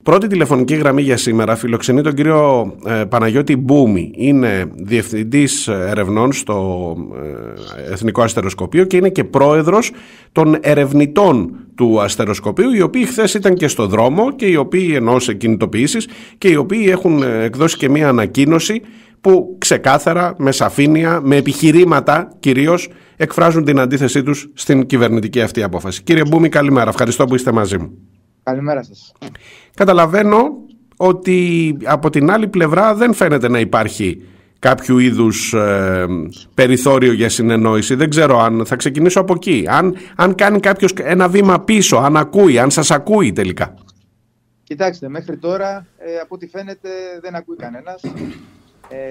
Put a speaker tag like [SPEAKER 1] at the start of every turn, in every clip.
[SPEAKER 1] Πρώτη τηλεφωνική γραμμή για σήμερα φιλοξενεί τον κύριο Παναγιώτη Μπούμη. Είναι διευθυντής ερευνών στο Εθνικό Αστεροσκοπείο και είναι και πρόεδρος των ερευνητών του Αστεροσκοπείου, οι οποίοι χθες ήταν και στο δρόμο και οι οποίοι εννοώ κινητοποιήσεις και οι οποίοι έχουν εκδώσει και μία ανακοίνωση που ξεκάθαρα, με σαφήνεια, με επιχειρήματα κυρίως, εκφράζουν την αντίθεσή τους στην κυβερνητική αυτή απόφαση. Κύριε Μπούμη, καλημέρα. Ευχαριστώ που είστε μαζί μου.
[SPEAKER 2] Καλημέρα σας.
[SPEAKER 1] Καταλαβαίνω ότι από την άλλη πλευρά δεν φαίνεται να υπάρχει κάποιο είδους περιθώριο για συνεννόηση. Δεν ξέρω αν θα ξεκινήσω από εκεί. Αν κάνει κάποιος ένα βήμα πίσω, αν ακούει, αν σας ακούει τελικά.
[SPEAKER 2] Κοιτάξτε, μέχρι τώρα από ό,τι φαίνεται δεν ακούει κανένας.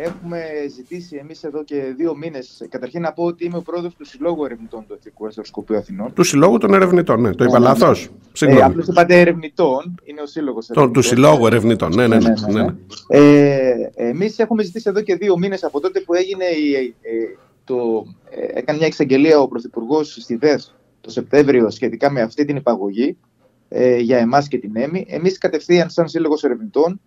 [SPEAKER 2] Έχουμε ζητήσει εμείς εδώ και 2 μήνες. Καταρχήν να πω ότι είμαι ο πρόεδρος του Συλλόγου Ερευνητών του Εθνικού Αστεροσκοπείου Αθηνών.
[SPEAKER 1] Του Συλλόγου των Ερευνητών, ναι. Το είπα λάθος.
[SPEAKER 2] Απλώς είπατε ερευνητών, είναι ο Σύλλογος Ερευνητών.
[SPEAKER 1] Του Συλλόγου Ερευνητών, ναι.
[SPEAKER 2] Εμείς έχουμε ζητήσει εδώ και 2 μήνες από τότε που έγινε έκανε μια εξαγγελία ο Πρωθυπουργός στη ΔΕΘ το Σεπτέμβριο σχετικά με αυτή την υπαγωγή για εμάς και την ΕΜΗ. Εμείς κατευθείαν σαν Σύλλογος Ερευνητών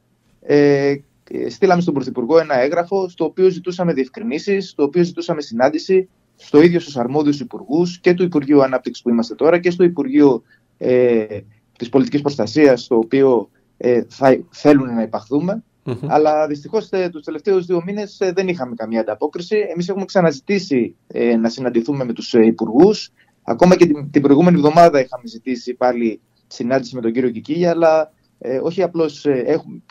[SPEAKER 2] στείλαμε στον Πρωθυπουργό ένα έγγραφο στο οποίο ζητούσαμε διευκρινήσεις, στο οποίο ζητούσαμε συνάντηση στο ίδιο στους αρμόδιους υπουργούς και του Υπουργείου Ανάπτυξης που είμαστε τώρα και στο Υπουργείο της Πολιτικής Προστασίας, στο οποίο θα θέλουν να υπαχθούμε. Αλλά δυστυχώς τους τελευταίους 2 μήνες δεν είχαμε καμία ανταπόκριση. Εμείς έχουμε ξαναζητήσει να συναντηθούμε με τους υπουργούς. Ακόμα και την προηγούμενη εβδομάδα είχαμε ζητήσει πάλι συνάντηση με τον κύριο Κικίλια, αλλά όχι απλώς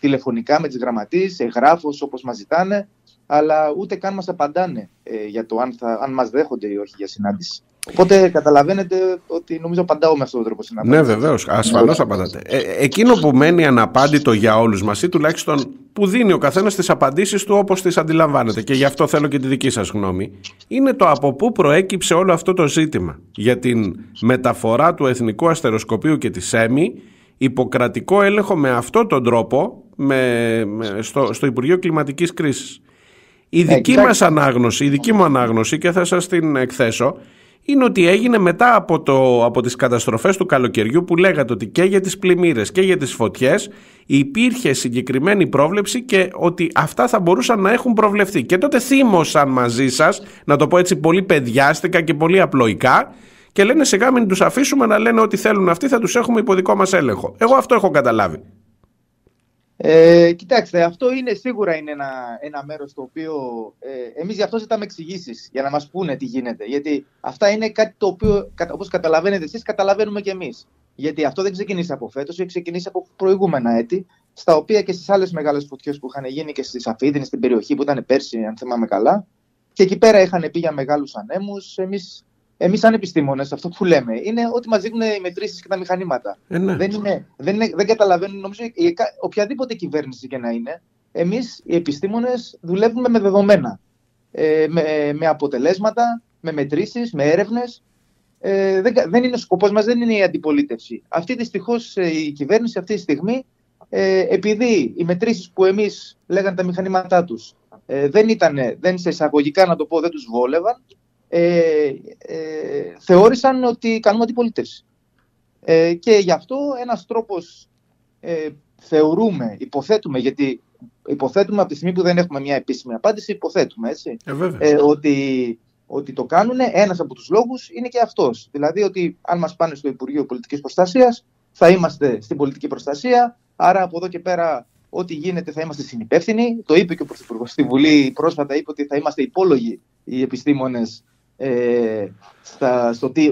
[SPEAKER 2] τηλεφωνικά με τις γραμματείς, εγγράφος όπως μας ζητάνε, αλλά ούτε καν μας απαντάνε για το αν μας δέχονται ή όχι για συνάντηση. Οπότε καταλαβαίνετε ότι νομίζω απαντάω με αυτόν τον τρόπο συνάντηση.
[SPEAKER 1] Ναι, βεβαίως, ασφαλώς απαντάτε. Εκείνο που μένει αναπάντητο για όλους μας ή τουλάχιστον που δίνει ο καθένας τις απαντήσεις του όπως τις αντιλαμβάνεται, και γι' αυτό θέλω και τη δική σας γνώμη, είναι το από πού προέκυψε όλο αυτό το ζήτημα για την μεταφορά του Εθνικού Αστεροσκοπείου και της ΕΜΗ υποκρατικό έλεγχο με αυτόν τον τρόπο στο Υπουργείο Κλιματικής Κρίσης. Η δική μου ανάγνωση, και θα σας την εκθέσω, είναι ότι έγινε μετά από τις καταστροφές του καλοκαιριού, που λέγατε ότι και για τις πλημμύρες και για τις φωτιές υπήρχε συγκεκριμένη πρόβλεψη και ότι αυτά θα μπορούσαν να έχουν προβλεφθεί. Και τότε θύμωσαν μαζί σας, να το πω έτσι πολύ παιδιάστικα και πολύ απλοϊκά, και λένε σιγά μην τους αφήσουμε να λένε ό,τι θέλουν αυτοί, θα τους έχουμε υπό δικό μας έλεγχο. Εγώ αυτό έχω καταλάβει.
[SPEAKER 2] Κοιτάξτε, αυτό σίγουρα είναι ένα μέρος το οποίο εμείς γι' αυτό ζητάμε εξηγήσεις, για να μας πούνε τι γίνεται. Γιατί αυτά είναι κάτι το οποίο, όπως καταλαβαίνετε εσείς, καταλαβαίνουμε και εμείς. Γιατί αυτό δεν ξεκινήσει από φέτος, έχει ξεκινήσει από προηγούμενα έτη, στα οποία και στις άλλες μεγάλες φωτιές που είχαν γίνει και στη Σαφίδινη, στην περιοχή που ήταν πέρσι, αν θυμάμαι καλά. Και εκεί πέρα είχαν πει για μεγάλους ανέμους. Εμείς σαν επιστήμονες, αυτό που λέμε είναι ότι μας δείχνουν οι μετρήσεις και τα μηχανήματα.
[SPEAKER 1] Ναι.
[SPEAKER 2] Δεν καταλαβαίνουν, νομίζω, οποιαδήποτε κυβέρνηση και να είναι, εμείς οι επιστήμονες δουλεύουμε με δεδομένα, με αποτελέσματα, με μετρήσεις, με έρευνες. Ο σκοπός μας δεν είναι η αντιπολίτευση. Δυστυχώς η κυβέρνηση αυτή τη στιγμή, επειδή οι μετρήσεις που εμείς λέγανε τα μηχανήματά τους δεν σε εισαγωγικά να το πω, δεν τους βόλευαν, θεώρησαν ότι κάνουμε αντιπολίτευση. Και γι' αυτό ένας τρόπος υποθέτουμε, γιατί υποθέτουμε από τη στιγμή που δεν έχουμε μια επίσημη απάντηση, υποθέτουμε, έτσι, ότι το κάνουν. Ένας από τους λόγους είναι και αυτός. Δηλαδή ότι αν μας πάνε στο Υπουργείο Πολιτικής Προστασίας, θα είμαστε στην πολιτική προστασία, άρα από εδώ και πέρα ό,τι γίνεται θα είμαστε συνυπεύθυνοι. Το είπε και ο Πρωθυπουργός στη Βουλή πρόσφατα, είπε ότι θα είμαστε υπόλογοι οι επιστήμονες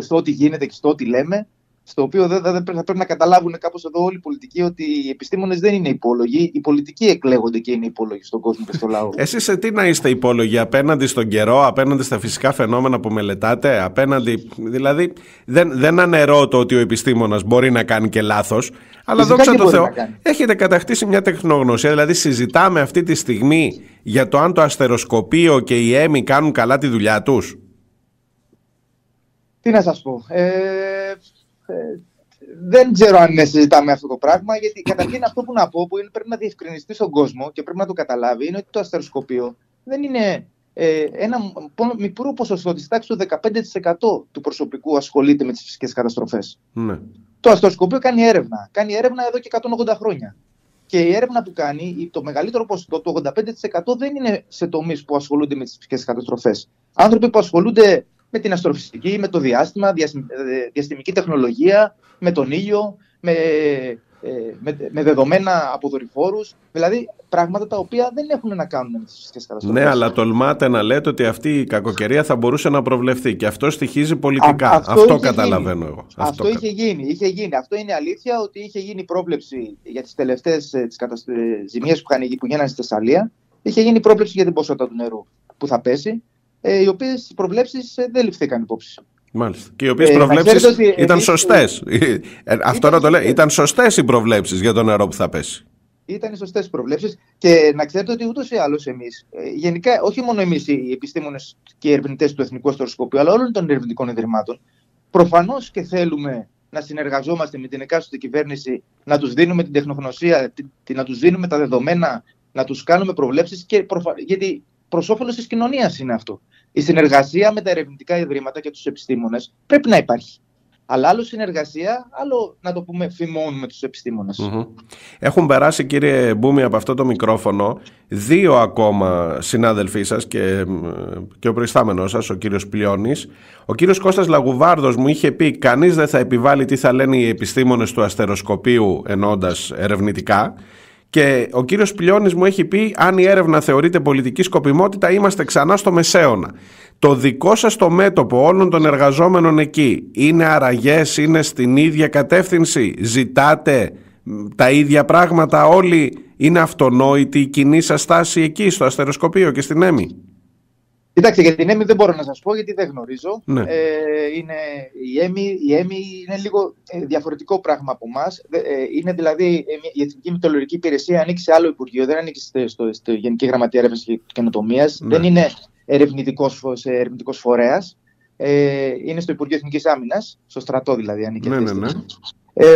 [SPEAKER 2] στο ό,τι γίνεται και στο ό,τι λέμε, στο οποίο θα πρέπει να καταλάβουν κάπως εδώ όλοι οι πολιτικοί ότι οι επιστήμονες δεν είναι υπόλογοι, οι πολιτικοί εκλέγονται και είναι υπόλογοι στον κόσμο και στο λαό.
[SPEAKER 1] Εσείς σε τι να είστε υπόλογοι, απέναντι στον καιρό, απέναντι στα φυσικά φαινόμενα που μελετάτε, δηλαδή δεν αναιρώ το ότι ο επιστήμονας μπορεί να κάνει και λάθος, αλλά δόξα τω Θεώ έχετε κατακτήσει μια τεχνογνωσία. Δηλαδή συζητάμε αυτή τη στιγμή για το αν το αστεροσκοπείο και η ΕΜΗ κάνουν καλά τη δουλειά τους.
[SPEAKER 2] Τι να σας πω, δεν ξέρω αν συζητάμε αυτό το πράγμα, γιατί καταρχήν αυτό που να πω, που πρέπει να διευκρινιστεί στον κόσμο και πρέπει να το καταλάβει, είναι ότι το αστεροσκοπείο δεν είναι ένα μικρό ποσοστό της τάξης του 15% του προσωπικού ασχολείται με τις φυσικές καταστροφές. Ναι. Το αστεροσκοπείο κάνει έρευνα. Κάνει έρευνα εδώ και 180 χρόνια. Και η έρευνα που κάνει, το μεγαλύτερο ποσοστό, το 85% δεν είναι σε τομείς που ασχολούνται με τις φυσικές καταστροφές. Άνθρωποι που ασχολούνται με την αστροφυσική, με το διάστημα, διαστημική τεχνολογία, με τον ήλιο, με δεδομένα από δορυφόρους. Δηλαδή πράγματα τα οποία δεν έχουν να κάνουν με τις φυσικές καταστροφές.
[SPEAKER 1] Ναι, αλλά τολμάτε να λέτε ότι αυτή η κακοκαιρία θα μπορούσε να προβλεφθεί και αυτό στοιχίζει πολιτικά. Αυτό καταλαβαίνω εγώ.
[SPEAKER 2] Αυτό είχε γίνει. Αυτό είναι αλήθεια, ότι είχε γίνει πρόβλεψη για τις τελευταίες ζημίες που γίνανε στη Θεσσαλία. Είχε γίνει πρόβλεψη για την ποσότητα του νερού που θα πέσει, οι οποίες προβλέψεις δεν ληφθήκαν υπόψη.
[SPEAKER 1] Μάλιστα. Και οι οποίες προβλέψεις ήταν σωστές. Αυτό να το λέω. Ήταν σωστές οι προβλέψεις για το νερό που θα πέσει.
[SPEAKER 2] Ήταν σωστές οι προβλέψεις και να ξέρετε ότι ούτως ή άλλως εμείς, γενικά, όχι μόνο εμείς οι επιστήμονες και οι ερευνητές του Εθνικού Αστροσκοπείου, αλλά όλων των ερευνητικών ιδρυμάτων, προφανώς και θέλουμε να συνεργαζόμαστε με την εκάστοτε κυβέρνηση, να τους δίνουμε την τεχνογνωσία, να τους δίνουμε τα δεδομένα, να τους κάνουμε προβλέψεις, γιατί προς όφελος της κοινωνίας είναι αυτό. Η συνεργασία με τα ερευνητικά ιδρύματα και τους επιστήμονες πρέπει να υπάρχει. Αλλά άλλο συνεργασία, άλλο να το πούμε φημώνουμε τους επιστήμονες.
[SPEAKER 1] Έχουν περάσει, κύριε Μπούμη, από αυτό το μικρόφωνο 2 ακόμα συνάδελφοί σας και ο προϊστάμενος σας, ο κύριος Πλιώνης. Ο κύριος Κώστας Λαγουβάρδος μου είχε πει κανείς δεν θα επιβάλλει τι θα λένε οι επιστήμονες του αστεροσκοπείου εννοώντας ερευνητικά. Και ο κύριος Πλιώνης μου έχει πει αν η έρευνα θεωρείται πολιτική σκοπιμότητα είμαστε ξανά στο μεσαίωνα. Το δικό σας το μέτωπο όλων των εργαζόμενων εκεί είναι αραγές, είναι στην ίδια κατεύθυνση, ζητάτε τα ίδια πράγματα όλοι, είναι αυτονόητη η κοινή σας στάση εκεί στο αστεροσκοπείο και στην ΕΜΗ?
[SPEAKER 2] Κοιτάξτε, για την ΕΜΗ δεν μπορώ να σας πω γιατί δεν γνωρίζω.
[SPEAKER 1] Ναι.
[SPEAKER 2] Η ΕΜΗ είναι λίγο διαφορετικό πράγμα από εμάς. Είναι δηλαδή η Εθνική Μητεωρολογική Υπηρεσία ανήκει σε άλλο Υπουργείο, δεν ανήκει στο Γενική Γραμματεία Έρευνας και Καινοτομίας. Ναι. Δεν είναι ερευνητικός φορέας. Είναι στο Υπουργείο Εθνικής Άμυνας, στο στρατό δηλαδή ανήκει.
[SPEAKER 1] Ναι.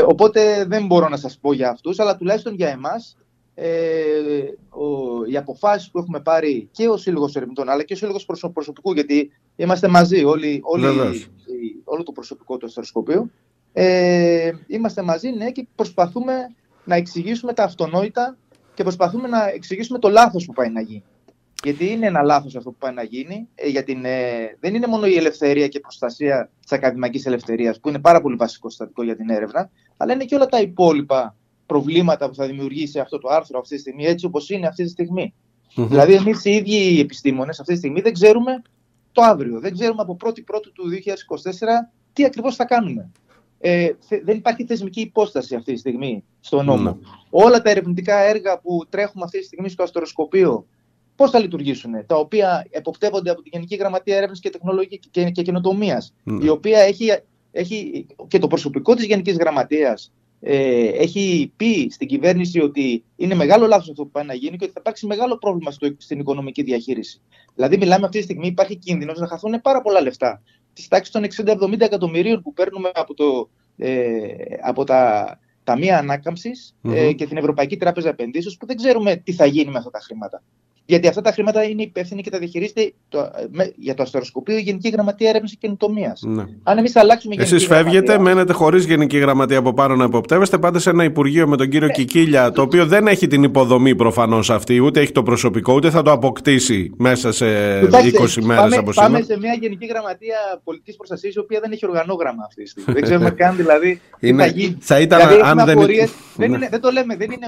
[SPEAKER 2] Οπότε δεν μπορώ να σας πω για αυτούς, αλλά τουλάχιστον για εμάς. Οι αποφάσεις που έχουμε πάρει και ο Σύλλογος Ερευνητών αλλά και ο Σύλλογος Προσωπικού, γιατί είμαστε μαζί όλο το προσωπικό του αστεροσκοπείου, είμαστε μαζί, ναι, και προσπαθούμε να εξηγήσουμε τα αυτονόητα και προσπαθούμε να εξηγήσουμε το λάθος που πάει να γίνει. Γιατί είναι ένα λάθος αυτό που πάει να γίνει, δεν είναι μόνο η ελευθερία και η προστασία της ακαδημαϊκής ελευθερίας που είναι πάρα πολύ βασικό συστατικό για την έρευνα, αλλά είναι και όλα τα υπόλοιπα προβλήματα που θα δημιουργήσει αυτό το άρθρο αυτή τη στιγμή, έτσι όπως είναι αυτή τη στιγμή. Δηλαδή, εμείς οι ίδιοι οι επιστήμονες αυτή τη στιγμή δεν ξέρουμε το αύριο. Δεν ξέρουμε από 1η Πρώτου του 2024 τι ακριβώς θα κάνουμε. Δεν υπάρχει θεσμική υπόσταση αυτή τη στιγμή στο νόμο. Όλα τα ερευνητικά έργα που τρέχουμε αυτή τη στιγμή στο αστεροσκοπείο, πώς θα λειτουργήσουν, τα οποία εποπτεύονται από τη Γενική Γραμματεία Έρευνας και Τεχνολογίας και Καινοτομίας, η οποία έχει και το προσωπικό της Γενικής Γραμματείας. Έχει πει στην κυβέρνηση ότι είναι μεγάλο λάθος αυτό που πάει να γίνει και ότι θα υπάρξει μεγάλο πρόβλημα στην οικονομική διαχείριση. Δηλαδή, μιλάμε αυτή τη στιγμή, υπάρχει κίνδυνος να χαθούν πάρα πολλά λεφτά. Της τάξης των 60-70 εκατομμυρίων που παίρνουμε από τα Ταμεία Ανάκαμψης και την Ευρωπαϊκή Τράπεζα Επενδύσεων, που δεν ξέρουμε τι θα γίνει με αυτά τα χρήματα. Γιατί αυτά τα χρήματα είναι υπεύθυνοι και τα διαχειρίζεται για το αστεροσκοπείο η Γενική Γραμματεία Έρευνας και Καινοτομίας. Ναι. Αν εμείς αλλάξουμε Γενική
[SPEAKER 1] Εσείς φεύγετε, μένετε χωρίς Γενική Γραμματεία από πάνω να υποπτεύεστε, πάτε σε ένα Υπουργείο με τον κύριο Κικίλια, το οποίο δεν έχει την υποδομή προφανώς αυτή, ούτε έχει το προσωπικό, ούτε θα το αποκτήσει μέσα σε 20 μέρες από σήμερα.
[SPEAKER 2] Πάμε σε μια Γενική Γραμματεία Πολιτικής Προστασίας, η οποία δεν έχει οργανόγραμμα αυτή τη στιγμή. Δεν ξέρουμε καν δηλαδή τι θα γίνει. Δεν το λέμε, δεν είναι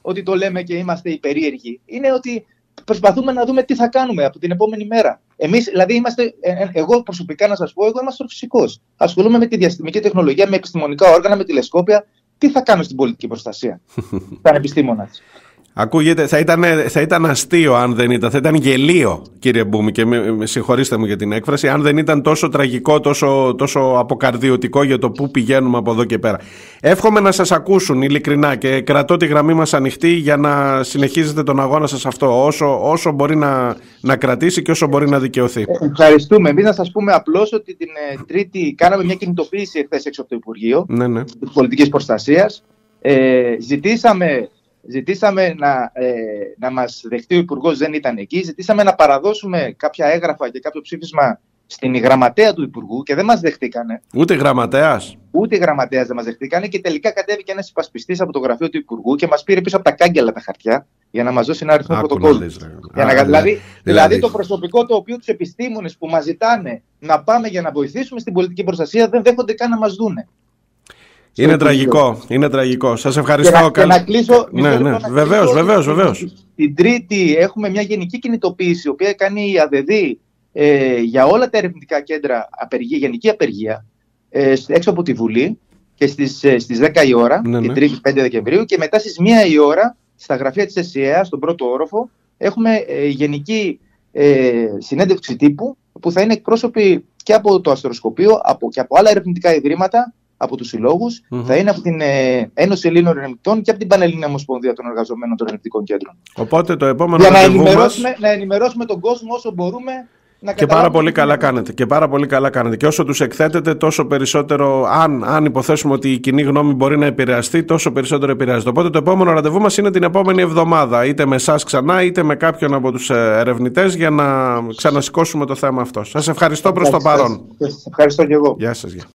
[SPEAKER 2] ότι το λέμε και είμαστε υπερίεργοι. Είναι ότι προσπαθούμε να δούμε τι θα κάνουμε από την επόμενη μέρα. Εμείς, δηλαδή, εγώ προσωπικά να σας πω, εγώ είμαι αστροφυσικός. Ασχολούμαι με τη διαστημική τεχνολογία, με επιστημονικά όργανα, με τηλεσκόπια. Τι θα κάνω στην πολιτική προστασία, σαν επιστήμονας?
[SPEAKER 1] Ακούγεται, θα ήταν αστείο αν δεν ήταν, θα ήταν γελίο, κύριε Μπούμη, και συγχωρήστε μου για την έκφραση, αν δεν ήταν τόσο τραγικό, τόσο αποκαρδιωτικό για το πού πηγαίνουμε από εδώ και πέρα. Εύχομαι να σας ακούσουν ειλικρινά και κρατώ τη γραμμή μας ανοιχτή για να συνεχίζετε τον αγώνα σας αυτό όσο μπορεί να κρατήσει και όσο μπορεί να δικαιωθεί.
[SPEAKER 2] Ευχαριστούμε. Εμείς να σας πούμε απλώς ότι την Τρίτη κάναμε μια κινητοποίηση εχθές έξω από το Υπουργείο της Πολιτικής Προστασίας. Ζητήσαμε να μας δεχτεί ο Υπουργός, δεν ήταν εκεί. Ζητήσαμε να παραδώσουμε κάποια έγγραφα και κάποιο ψήφισμα στην γραμματέα του Υπουργού και δεν μας δεχτήκανε.
[SPEAKER 1] Ούτε γραμματέας.
[SPEAKER 2] Ούτε γραμματέας δεν μας δεχτήκανε και τελικά κατέβηκε ένας υπασπιστής από το γραφείο του Υπουργού και μας πήρε πίσω από τα κάγκελα τα χαρτιά για να μας δώσει ένα αριθμό πρωτοκόλλου. Δηλαδή το προσωπικό, το οποίο τους επιστήμονες που μας ζητάνε να πάμε για να βοηθήσουμε στην πολιτική προστασία δεν δέχονται καν να μας δούνε.
[SPEAKER 1] Είναι τραγικό, είναι τραγικό. Σας ευχαριστώ.
[SPEAKER 2] Και να κλείσω.
[SPEAKER 1] Ναι, βεβαίως.
[SPEAKER 2] Την Τρίτη έχουμε μια γενική κινητοποίηση, η οποία κάνει η ΑΔΔ για όλα τα ερευνητικά κέντρα γενική απεργία έξω από τη Βουλή και στις 10 η ώρα, την Τρίτη 5 Δεκεμβρίου, και μετά στις 1 η ώρα στα γραφεία της ΕΣΥΑ, στον πρώτο όροφο, έχουμε γενική συνέντευξη τύπου που θα είναι εκπρόσωποι και από το Αστεροσκοπείο και από άλλα ερευνητικά ιδρύματα, από τους συλλόγους, θα είναι από την Ένωση Ελλήνων Ερευνητών και από την Πανελλήνια Ομοσπονδία των Εργαζομένων των Ερευνητικών Κέντρων.
[SPEAKER 1] Οπότε το επόμενο
[SPEAKER 2] για να ενημερώσουμε τον κόσμο όσο μπορούμε.
[SPEAKER 1] Και πάρα πολύ καλά κάνετε. Και όσο τους εκθέτετε, τόσο περισσότερο, αν υποθέσουμε ότι η κοινή γνώμη μπορεί να επηρεαστεί, τόσο περισσότερο επηρεάζεται. Οπότε το επόμενο ραντεβού μας είναι την επόμενη εβδομάδα, είτε με εσάς ξανά, είτε με κάποιον από τους ερευνητές, για να ξανασηκώσουμε το θέμα αυτό. Σας ευχαριστώ προς το παρόν.
[SPEAKER 2] Ευχαριστώ και εγώ.
[SPEAKER 1] Γεια σας.